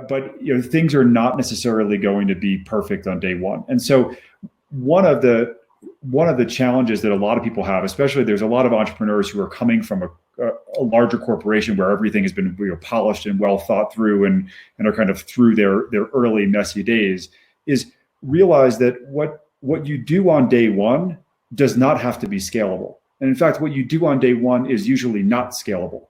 but things are not necessarily going to be perfect on day one. And so one of the challenges that a lot of people have, especially there's a lot of entrepreneurs who are coming from a larger corporation where everything has been polished and well thought through and are kind of through their early messy days, is realize that what you do on day one does not have to be scalable. And in fact, what you do on day one is usually not scalable.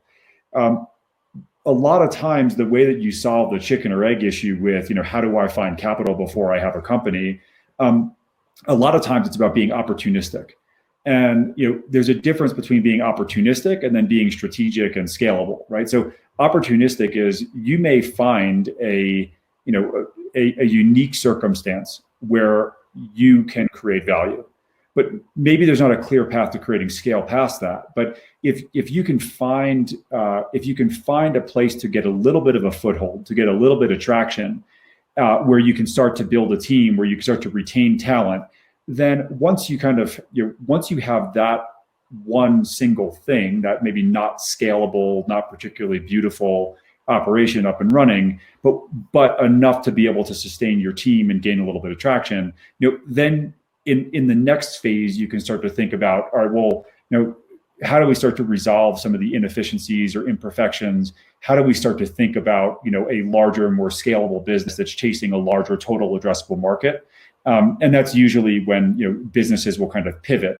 A lot of times, the way that you solve the chicken or egg issue with, how do I find capital before I have a company? A lot of times it's about being opportunistic. And there's a difference between being opportunistic and then being strategic and scalable, right? So opportunistic is you may find a unique circumstance where you can create value, but maybe there's not a clear path to creating scale past that. But if you can find a place to get a little bit of a foothold, to get a little bit of traction, where you can start to build a team, where you can start to retain talent, then once you have that one single thing, that maybe not scalable, not particularly beautiful operation up and running, but enough to be able to sustain your team and gain a little bit of traction, then in the next phase, you can start to think about, all right, well, how do we start to resolve some of the inefficiencies or imperfections? How do we start to think about, a larger, more scalable business that's chasing a larger total addressable market? And that's usually when, businesses will kind of pivot